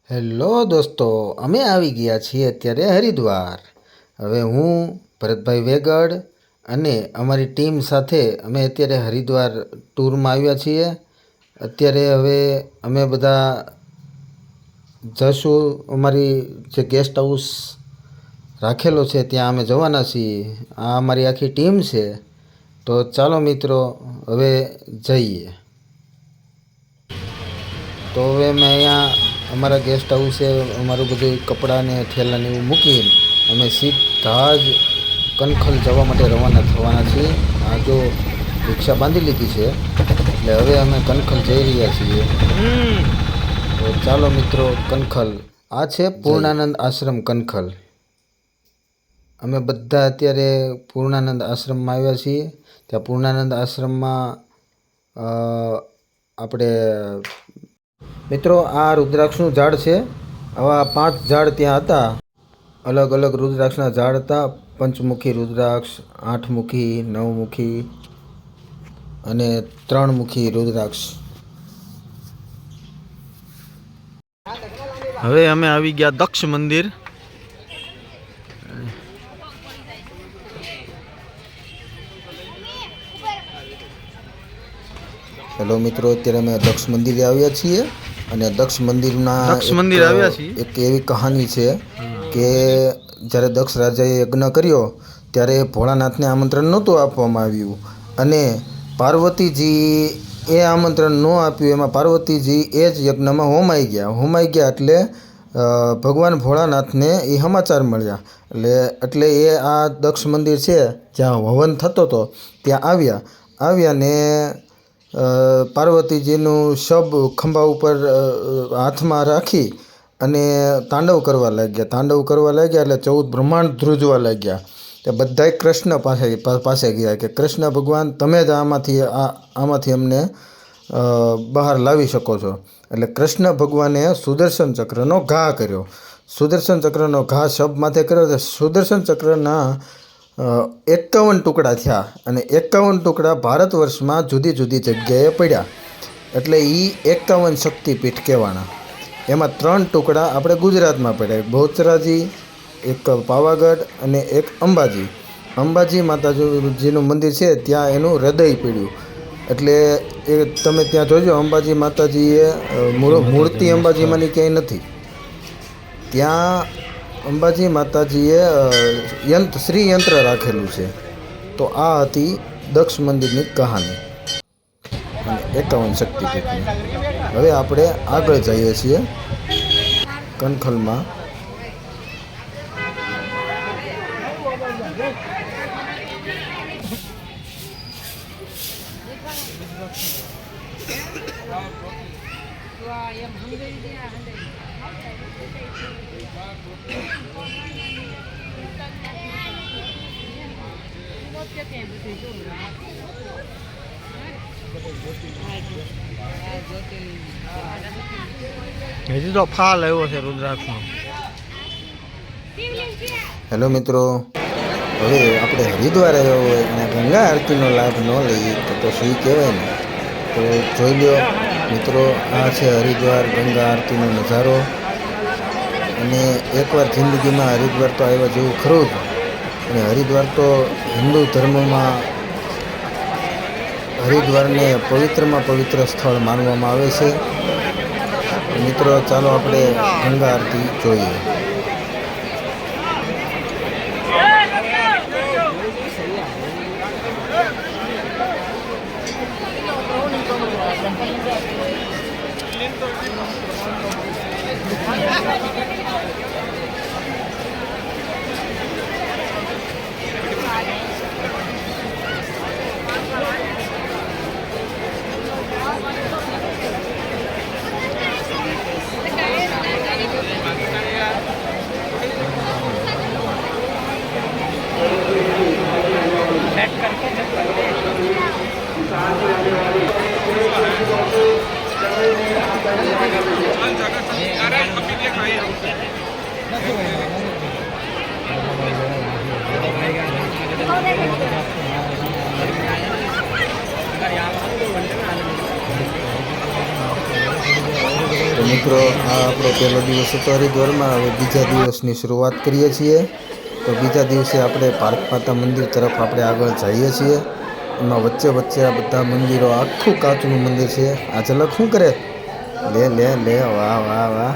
Hello દોસ્તો, અમે આવી ગયા છીએ અત્યારે હરિદ્વાર. હવે હું ભરતભાઈ વેગડ અને અમારી ટીમ સાથે અમે અત્યારે હરિદ્વાર ટૂરમાં આવ્યા છીએ. અત્યારે હવે અમે બધા જશું અમારી જે ગેસ્ટ હાઉસ રાખેલો છે ત્યાં અમે જવાના છીએ. આ અમારી આખી ટીમ છે. તો ચાલો મિત્રો હવે જઈએ. તો હવે અમે અહીંયા અમારા ગેસ્ટ હાઉસે અમારું બધું કપડાં ને થેલા ને એવું મૂકીને અમે સીધા જ કનખલ જવા માટે રવાના થવાના છીએ. આ જો રિક્ષા બાંધી લીધી છે એટલે હવે અમે કનખલ જઈ રહ્યા છીએ. તો ચાલો મિત્રો, કનખલ આ છે પૂર્ણાનંદ આશ્રમ કનખલ. અમે બધા અત્યારે પૂર્ણાનંદ આશ્રમમાં આવ્યા છીએ. ત્યાં પૂર્ણાનંદ આશ્રમમાં આપણે મિત્રો આ રુદ્રાક્ષનું ઝાડ છે. આવા 5 ઝાડ ત્યાં હતા. અલગ અલગ રુદ્રાક્ષના ઝાડ હતા. પંચમુખી રુદ્રાક્ષ, 8મુખી, 9મુખી અને 3મુખી રુદ્રાક્ષ. હવે અમે આવી ગયા દક્ષ મંદિર. હેલો મિત્રો, અત્યારે અમે દક્ષ મંદિરે આવ્યા છીએ અને દક્ષ મંદિર આવ્યા છીએ. એક એવી કહાની છે કે જ્યારે દક્ષ રાજાએ યજ્ઞ કર્યો ત્યારે ભોળાનાથને આમંત્રણ નહોતું આપવામાં આવ્યું અને પાર્વતીજી એ આમંત્રણ ન આપ્યું. એમાં પાર્વતીજી એ જ યજ્ઞમાં હોમાઈ ગયા એટલે ભગવાન ભોળાનાથને એ સમાચાર મળ્યા. એટલે એ આ દક્ષ મંદિર છે જ્યાં હવન થતો હતો ત્યાં આવ્યા ને પાર્વતીજીનું શબ ખંભા ઉપર હાથમાં રાખી અને તાંડવ કરવા લાગ્યા. એટલે 14 બ્રહ્માંડ ધ્રુજવા લાગ્યા. તે બધાય કૃષ્ણ પાસે ગયા કે કૃષ્ણ ભગવાન, તમે જ આમાંથી અમને બહાર લાવી શકો છો. એટલે કૃષ્ણ ભગવાને સુદર્શન ચક્રનો ઘા કર્યો. સુદર્શન ચક્રનો ઘા શબ માથે કર્યો તો સુદર્શન ચક્રના 51 ટુકડા થયા અને 51 ટુકડા ભારત વર્ષમાં જુદી જુદી જગ્યાએ પડ્યા. એટલે એ 51 શક્તિપીઠ કહેવાના. એમાં 3 ટુકડા આપણે ગુજરાતમાં પડ્યા. એક બહુચરાજી, એક પાવાગઢ અને એક અંબાજી. અંબાજી માતાજીનું મંદિર છે ત્યાં એનું હૃદય પડ્યું. એટલે એ તમે ત્યાં જોજો, અંબાજી માતાજીએ મૂર્તિ અંબાજીમાંની ક્યાંય નથી. ત્યાં અંબાજી માતાજીએ શ્રી યંત્ર રાખેલું છે. તો આ હતી દક્ષ મંદિરની કહાની અને 51 શક્તિપીઠની. હવે આપણે આગળ જઈએ છીએ કનખલમાં. હજી તો ફાલ આવ્યો છે રુદ્રાક્ષનો. હેલો મિત્રો, હવે આપણે હરિદ્વાર આવ્યા હોય અને ગંગા આરતીનો લાભ ન લઈએ તો શું કહેવાય ને. તો જોઈ લો મિત્રો, આ છે હરિદ્વાર ગંગા આરતીનો નજારો. અને એકવાર જિંદગીમાં હરિદ્વાર તો આવ્યા જેવું ખરું જ. અને હરિદ્વાર તો હિન્દુ ધર્મમાં હરિદ્વારને પવિત્રમાં પવિત્ર સ્થળ માનવામાં આવે છે. મિત્રો ચાલો આપણે ગંગા આરતી જોઈએ. મિત્રો આ આપણો પહેલો દિવસ હતો હરિદ્વારમાં. હવે બીજા દિવસની શરૂઆત કરીએ છીએ. તો બીજા દિવસે આપણે ભારત માતા મંદિર તરફ આપણે આગળ જઈએ છીએ. એમાં વચ્ચે વચ્ચે આ બધા મંદિરો, આખું કાચનું મંદિર છે. આ ઝલક શું કરે? લે લે લે, વાહ વાહ વાહ.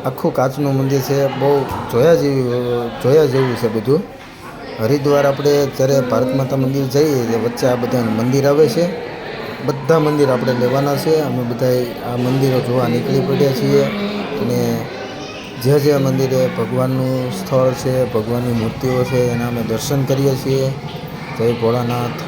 આખું કાચનું મંદિર છે. બહુ જોયા જેવું છે બધું. હરિદ્વાર આપણે જ્યારે ભારત માતા મંદિર જઈએ એટલે વચ્ચે આ બધા મંદિર આવે છે. બધા મંદિર આપણે લેવાના છે. અમે બધા આ મંદિરો જોવા નીકળી પડ્યા છીએ. અને જે મંદિરે ભગવાનનું સ્થળ છે, ભગવાનની મૂર્તિઓ છે, એના અમે દર્શન કરીએ છીએ. જય ભોળાનાથ.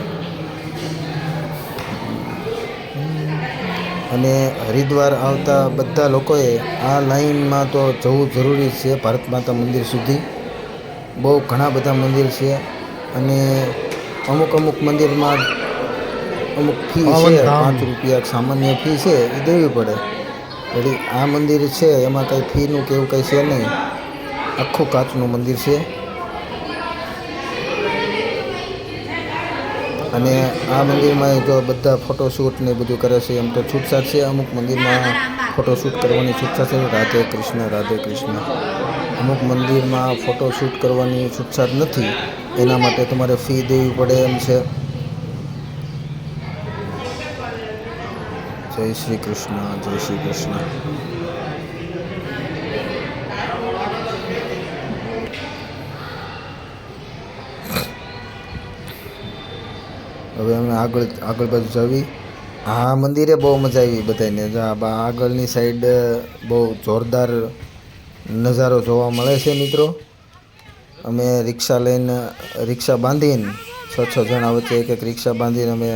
અને હરિદ્વાર આવતા બધા લોકોએ આ લાઈનમાં તો જવું જરૂરી છે ભારત માતા મંદિર સુધી. બહુ ઘણા બધા મંદિર છે. અને અમુક મંદિરમાં અમુક ફી છે, 5 રૂપિયા સામાન્ય ફી છે એ દેવી પડે. એટલે આ મંદિર છે એમાં કંઈ ફીનું કે એવું કંઈ છે નહીં. આખું કાચનું મંદિર છે. અને આ મંદિરમાં જો બધા ફોટોશૂટ ને બધું કરે છે. એમ તો છૂટછાટ છે, અમુક મંદિરમાં ફોટોશૂટ કરવાની છૂટછાટ છે. રાધે કૃષ્ણ, રાધે કૃષ્ણ. અમુક મંદિરમાં ફોટોશૂટ કરવાની છૂટછાટ નથી. એના માટે તમારે ફી દેવી પડે એમ છે. જય શ્રી કૃષ્ણ, જય શ્રી કૃષ્ણ. હવે અમે આગળ બાજુ જવી. આ મંદિરે બહુ મજા આવી બધાને. આગળની સાઈડ બહુ જોરદાર નજારો જોવા મળે છે મિત્રો. અમે રિક્ષા બાંધીને 6 જણા વચ્ચે એક રિક્ષા બાંધીને અમે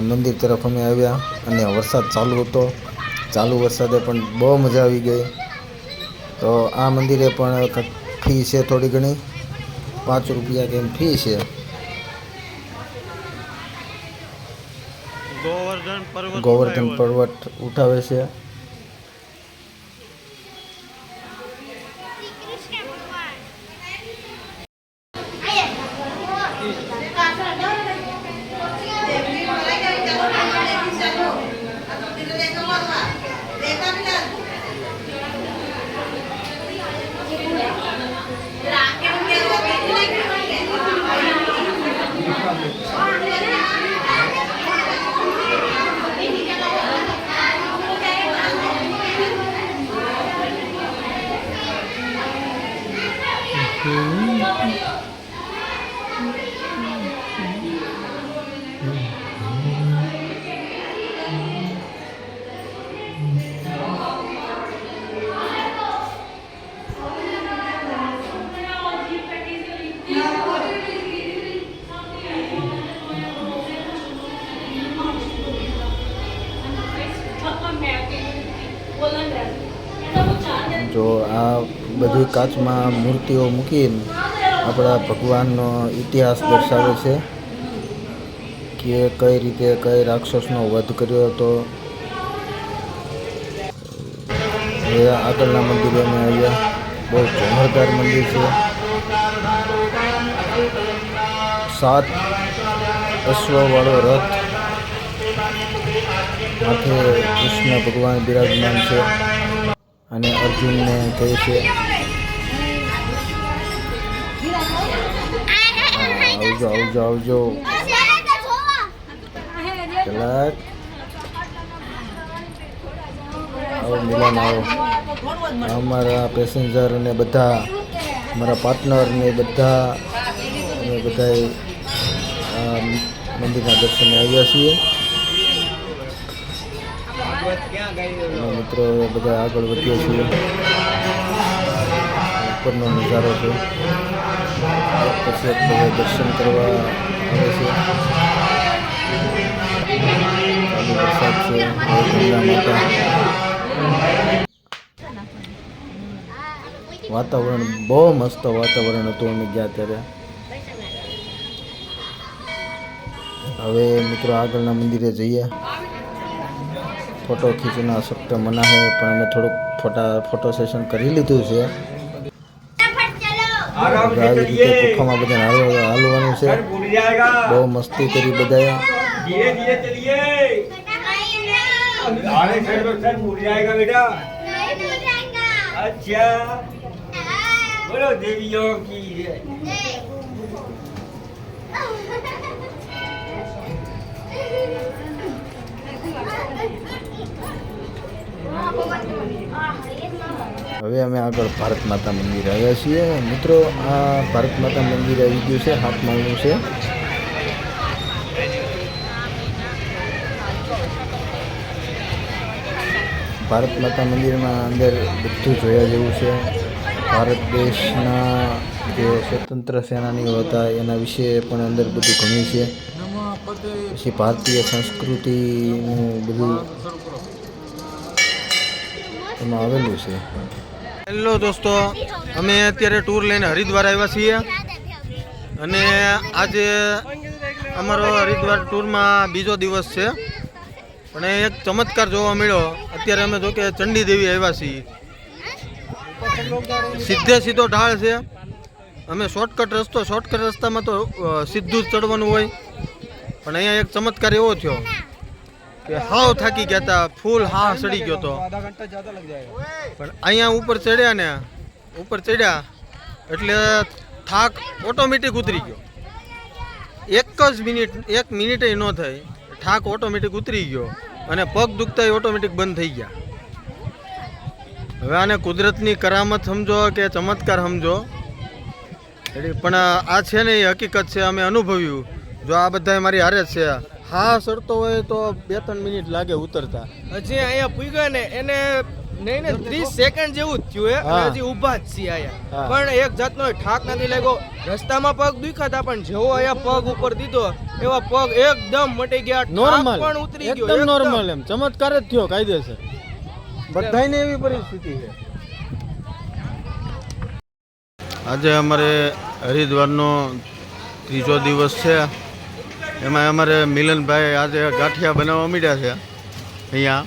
મંદિર તરફ અમે આવ્યા. અને વરસાદ ચાલુ હતો. ચાલુ વરસાદે પણ બહુ મજા આવી ગઈ. તો આ મંદિરે પણ ફી છે થોડી ઘણી, 5 રૂપિયા કેમ ફી છે. ગોવર્ધન પર્વત ઉઠાવે છે. જો આ બધી કાચમાં મૂર્તિઓ મૂકીને આપણા ભગવાનનો ઇતિહાસ દર્શાવે છે કે કઈ રીતે કઈ રાક્ષસનો વધ કર્યો હતો. હવે આગળના મંદિરે અમે આવ્યા. બહુ જોરદાર મંદિર છે. 7 અશ્વવાળો રથ, માથે કૃષ્ણ ભગવાન બિરાજમાન છે અને અર્જુનને કહે છે આવજો આવજો આવજો. કલાક આવો મિલન આવો. અમારા પેસેન્જર અને બધા અમારા પાર્ટનર ને બધા અમે બધા મંદિરના દર્શને આવ્યા છીએ. મિત્રો બધા આગળ વધીએ છીએ. ઉપરનો નજારો છે. પછી બધા દર્શન કરવા આવે છે. ચાલુ વરસાદ છે. ગંગા માતા. વાતાવરણ બહુ મસ્ત વાતાવરણ હતું અમે ગયા ત્યારે. હવે મિત્રો આગળના મંદિરે જઈએ. ફોટો ખીંચના સખ્ત મના હે, પણ અમે થોડુંક ફોટો સેશન કરી લીધું છે. આવી રીતે ગુફામાં બધા હાલવાનું છે. બહુ મસ્તી કરી બધાએ. आने से तो सर भूल जाएगा बेटा। नहीं भूल जाएगा। अच्छा हाँ। बोलो देवियों की जय। હવે અમે આગળ ભારત માતા મંદિર આવ્યા છીએ મિત્રો. આ ભારત માતા મંદિર આવી ગયું છે, 7 માળનું છે. ભારત માતા મંદિરમાં અંદર બધું જોયા જેવું છે. ભારત દેશના જે સ્વતંત્ર સેનાનીઓ હતા એના વિશે પણ અંદર બધું ઘણું છે. પછી ભારતીય સંસ્કૃતિનું બધું એમાં આવેલું છે. હેલો દોસ્તો, અમે અત્યારે ટૂર લઈને હરિદ્વાર આવ્યા છીએ અને આજે અમારો હરિદ્વાર ટૂરમાં બીજો દિવસ છે. પણ એક ચમત્કાર જોવા મળ્યો. અત્યારે અમે જો કે ચંડી દેવી આવ્યા છીએ. સીધે સીધો ઢાળ છે. અમે શોર્ટકટ રસ્તામાં તો સીધું જ ચડવાનું હોય, પણ અહીંયા એક ચમત્કાર એવો થયો કે હાવ થાકી ગયા હતા, ફૂલ હા ચડી ગયો હતો. પણ અહીંયા ઉપર ચડ્યા એટલે થાક ઓટોમેટિક ઉતરી ગયો. એક મિનિટે ન થઈ, થાક ઓટોમેટિક ઉતરી ગયો અને પગ દુખતા ઓટોમેટિક બંધ થઈ ગયા. હવે આને કુદરતની કરામત સમજો કે ચમત્કાર સમજો, પણ આ છે ને એ હકીકત છે. અમે અનુભવ્યું. જો આ બધા મારી હારે જ છે. હા ચડતો હોય તો 2-3 મિનિટ લાગે ઉતરતા. હજી અહીંયા પૂગ્યા ને એને નહીં ને 30 સેકન્ડ જેવું જ થયું હા. હજી ઊભા જ છીએ અહીંયા. હા. પણ એક જાતનો ઠાક નથી લાગ્યો. રસ્તામાં પગ દુખાતા પણ જેવો અહીંયા પગ ઉપર દીધો એવા પગ એકદમ મટી ગયા. ઠાક નોર્મલ, પણ ઉતરી ગયો એકદમ નોર્મલ, એમ ચમત્કાર જ થયો કાયદેસર. બધાયને એવી પરિસ્થિતિ છે. આજે અમારે હરિદ્વારનો ત્રીજો દિવસ છે. એમાં અમારે મિલનભાઈ આજે ગાંઠિયા બનાવવા માંડ્યા છે અહીંયા.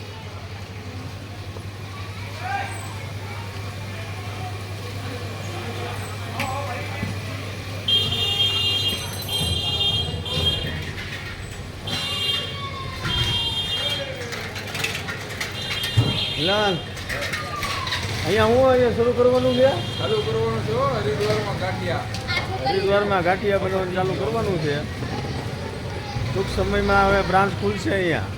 મિલન, અહીંયા શરૂ કરવાનું છે. હરિદ્વારમાં ગાંઠિયા બનાવવાનું ચાલુ કરવાનું છે. ટૂંક સમયમાં હવે બ્રાન્ચ ખુલશે અહીંયા.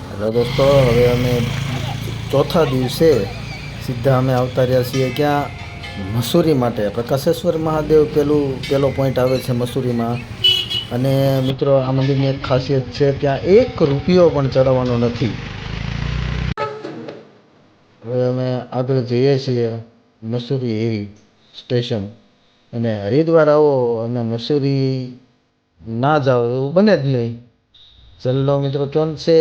હેલો દોસ્તો, હવે અમે ચોથા દિવસે સીધા અમે આવતા રહ્યા છીએ ક્યાં? મસૂરી માટે. પ્રકાશેશ્વર મહાદેવ પેલો પોઈન્ટ આવે છે મસૂરીમાં. અને મિત્રો, આ મંદિરની એક ખાસિયત છે, ત્યાં 1 રૂપિયો પણ ચડાવવાનો નથી. હવે અમે આગળ જઈએ છીએ મસૂરી હિલ સ્ટેશન. અને હરિદ્વાર આવો અને મસૂરી ના જાઓ એવું બને જ નહીં. ચલો મિત્રો, કોણ છે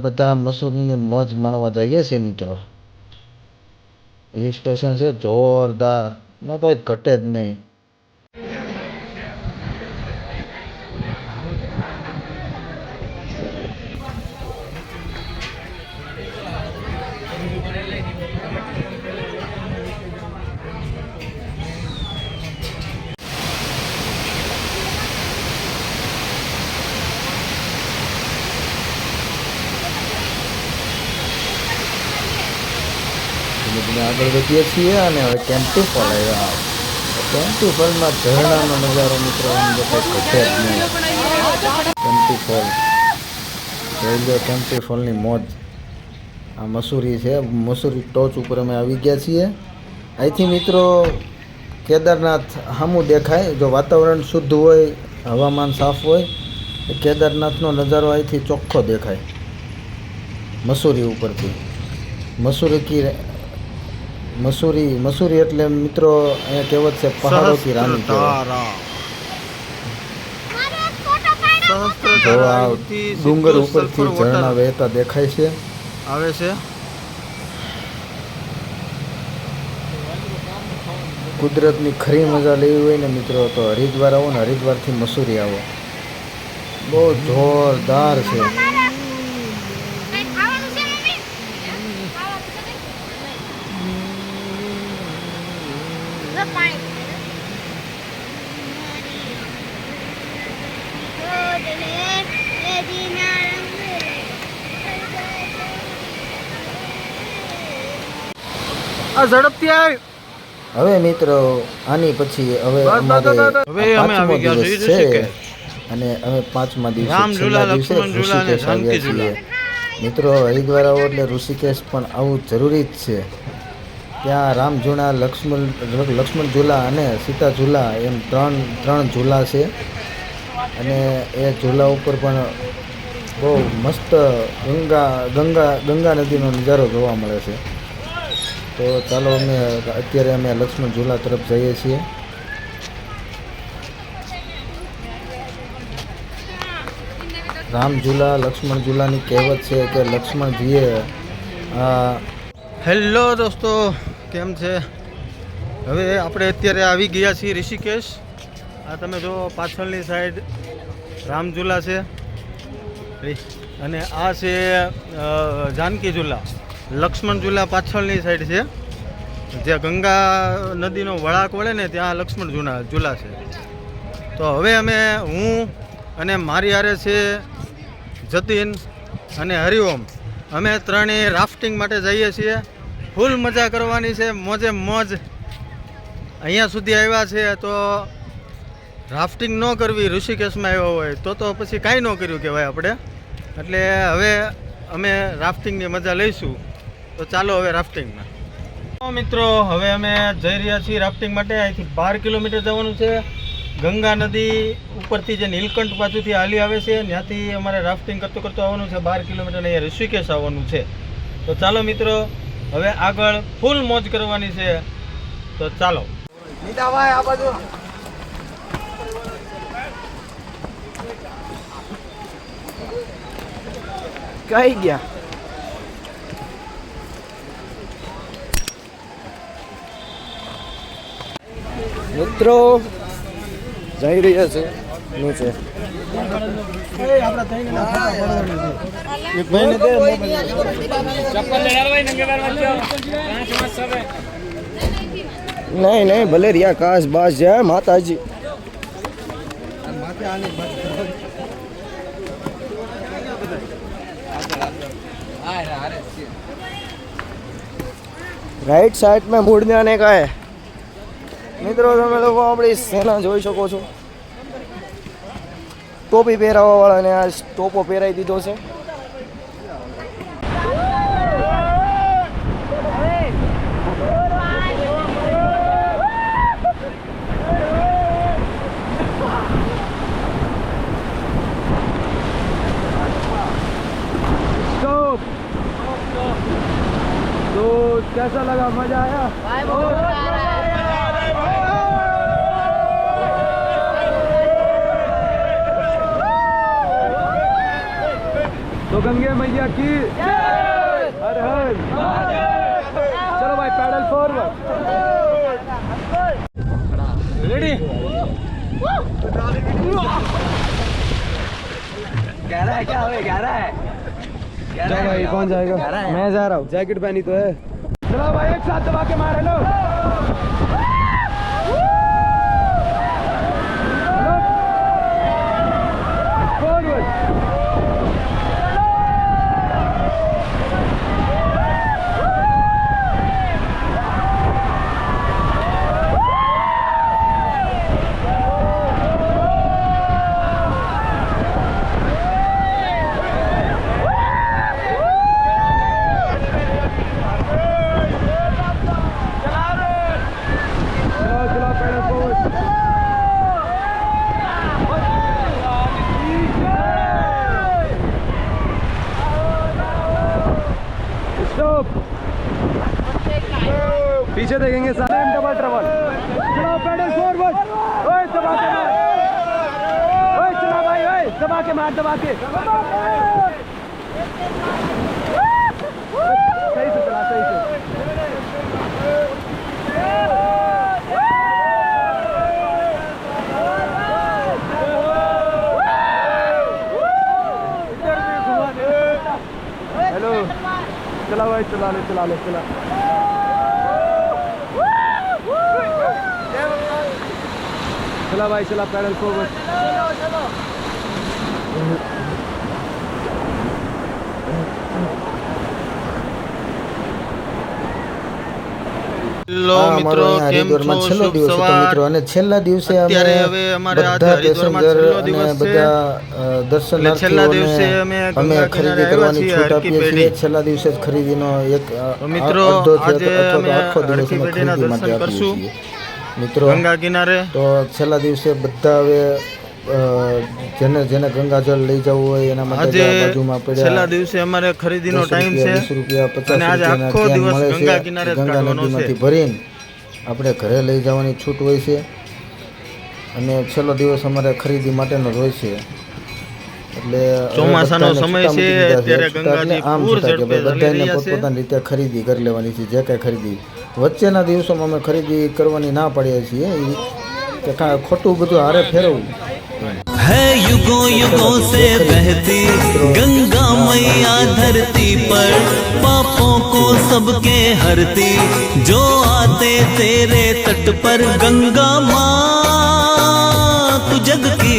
બધા મસૂરીની મોજ માણવા જઈએ છીએ મિત્રો. હિલ સ્ટેશન છે જોરદાર, ના તો ઘટે જ નહીં. આગળ વધીએ છીએ અને હવે કેમ્પટી ફોલ આવ્યા. કેમ્પટી ફોલમાં ઝરણાનો નજારો મિત્રો ઘટે જ નહીં. કેમ્પટી ફોલ જોઈ લો, કેમ્પટી ફોલની મોજ. આ મસૂરી છે. મસૂરી ટોચ ઉપર અમે આવી ગયા છીએ. અહીંથી મિત્રો કેદારનાથ સામું દેખાય. જો વાતાવરણ શુદ્ધ હોય, હવામાન સાફ હોય, કેદારનાથનો નજારો અહીંથી ચોખ્ખો દેખાય મસૂરી ઉપરથી. મસૂરી એટલે મિત્રો અહીંયા કહેવત છે પહાડો કી રાની કહેવાય. જો આ ડુંગર ઉપરથી ઝરણા વહેતા દેખાય છે, આવે છે. કુદરતની ખરી મજા લેવી હોય ને મિત્રો તો હરિદ્વાર આવો ને હરિદ્વારથી મસૂરી આવો. બહુ જોરદાર છે. લો પાણી આ ઝડપથી આવી. હવે મિત્રો આની પછી હવે બસ, અમારે બસ, બસ, બસ. હવે અમે પાંચમો આવી ગયા દિવસ છીએ છે ઋષિકેશ. અને અમે પાંચમા દિવસે રામ ઝૂલા, છેલ્લા દિવસે લક્ષ્મણ ઝૂલા અને ઋષિકેશ જાનકી આવ્યા ઝૂલા. છીએ. મિત્રો હરિદ્વાર આવો એટલે ઋષિકેશ પણ આવવું જરૂરી જ છે. ત્યાં રામ ઝૂલા, લક્ષ્મણ ઝૂલા અને સીતા ઝૂલા એમ ત્રણ ઝૂલા છે અને એ ઝૂલા ઉપર પણ બહુ મસ્ત ગંગા નદીનો નજારો જોવા મળે છે. તો ચાલો અત્યારે અમે લક્ષ્મણ ઝૂલા તરફ જઈએ છીએ. રામ ઝૂલા, લક્ષ્મણ ઝૂલાની કહેવત છે કે લક્ષ્મણજીએ હેલો દોસ્તો, કેમ છે? હવે આપણે અત્યારે આવી ગયા છીએ ઋષિકેશ. આ તમે જો પાછળની સાઈડ રામ ઝૂલા છે અને આ છે જાનકી ઝૂલા. લક્ષ્મણ ઝૂલા પાછળની સાઈડ છે. જે ગંગા નદીનો વળાંક વળે ને ત્યાં લક્ષ્મણ ઝૂલા છે. તો હવે હું અને મારી હારે છે જતીન અને હરિઓમ. અમે ત્રણેય રાફ્ટિંગ માટે જઈએ છીએ. ફૂલ મજા કરવાની છે, મોજે મોજ. અહીંયા સુધી આવ્યા છે તો રાફ્ટિંગ ન કરવી, ઋષિકેશમાં આવ્યા હોય તો પછી કાંઈ ન કર્યું કહેવાય આપણે. એટલે હવે અમે રાફ્ટિંગની મજા લઈશું. તો ચાલો હવે રાફ્ટિંગમાં. મિત્રો હવે અમે જઈ રહ્યા છીએ રાફ્ટિંગ માટે. અહીંથી 12 કિલોમીટર જવાનું છે. ગંગા નદી ઉપરથી જે નીલકંઠ બાજુથી હાલી આવે છે ત્યાંથી અમારે રાફ્ટિંગ કરતું આવવાનું છે. 12 કિલોમીટર અહીંયા ઋષિકેશ આવવાનું છે. તો ચાલો મિત્રો હવે આગળ ફૂલ મોજ કરવાની છે. તો ચાલો નીતાભાઈ આ બાજુ. કઈ ગયા? મિત્રો જઈ રહ્યા છે નીચે. નહીં ભલે રહ્યા કાશ બાસ જાય માતાજી. રાઈટ સાઈડ में मुड़ जाने का है. મિત્રો તમે લોકો આપણી સેના જોઈ શકો છો. ટોપી પહેરાવા વાળાને આ ટોપો પહેરાવી દીધો છે. तो कैसा लगा? मजा आया? तो गंगे मैया की हर हर. चलो भाई पैडल फॉरवर्ड. रेडी? गहरा है क्या? हमें गहरा है. चलो भाई कौन जाएगा? मैं जा रहा हूँ. जैकेट पहनी तो है. चलो भाई एक साथ दबा के मारे लो. पीछे देखेंगे सारे. Double trouble. चलो पेडल फॉरवर्ड. ओए दबा के मार. ओए चला भाई. ओए दबा के मार. दबा के सही से चला. सही से. हेलो चला भाई. चला ले. चला भाई चला पैडल फॉरवर्ड હેલો આ મિત્રો, અમારો અહીંયા કેમ હરિદ્વારમાં છો? છેલ્લો શુભ દિવસ હતો સવાર. મિત્રો, અને છેલ્લા દિવસે અમે અત્યારે હવે અમારે આજે બધા હરિદ્વારમાં પેસેન્જર છેલ્લો અને દિવસ છે. બધા એટલે છેલ્લા દિવસે દર્શનાર્થીઓને અમે અમે ગંગા ખરીદી કિનારે કરવાની આવ્યા છૂટ છીએ, આપીએ હરકી છીએ. પેઢી. છેલ્લા દિવસે જ ખરીદીનો એક તો મિત્રો, અડધો છે આજે અથવા તો અમે આખો દિવસ હરકી અમે પેઢીના ખરીદી દર્શન માટે આપીએ કરશું. છીએ મિત્રો. ગંગા કિનારે તો છેલ્લા દિવસે બધા હવે જેને જેને ગંગાજળ લઈ જવું હોય એના માટે આજે આ બાજુમાં પડ્યા છેલ્લા દિવસે અમારે ખરીદીનો 10 ટાઈમ રૂપિયા, છે 20 રૂપિયા, 50 અને આજે રૂપિયાના આખો કેન દિવસ મળે છે. ગંગા કિનારે જ ગંગા કાઢવાનો નદીમાંથી છે. ભરીને આપણે ઘરે લઈ જવાની છૂટ હોય છે, અને છેલ્લો દિવસ અમારે ખરીદી માટેનો જ હોય છે. એટલે હવે ચોમાસાનો બધાને સમય છૂટા છે, મૂકી દીધા છે. ત્યારે છૂટા એટલે ગંગાજી આમ પૂર છૂટા કે ઝડપે ભાઈ ચાલી બધાને રહ્યા છે. પોતપોતાની રીતે ખરીદી કરી લેવાની છે. જે કાંઈ ખરીદી વચ્ચેના દિવસોમાં અમે ખરીદી કરવાની ના પાડીએ છીએ કે ખોટું બધું હારે ફેરવવું. है युगों युगों से बहती गंगा मैया धरती पर पापों को सबके हरती जो आते तेरे तट पर गंगा माँ तू जग की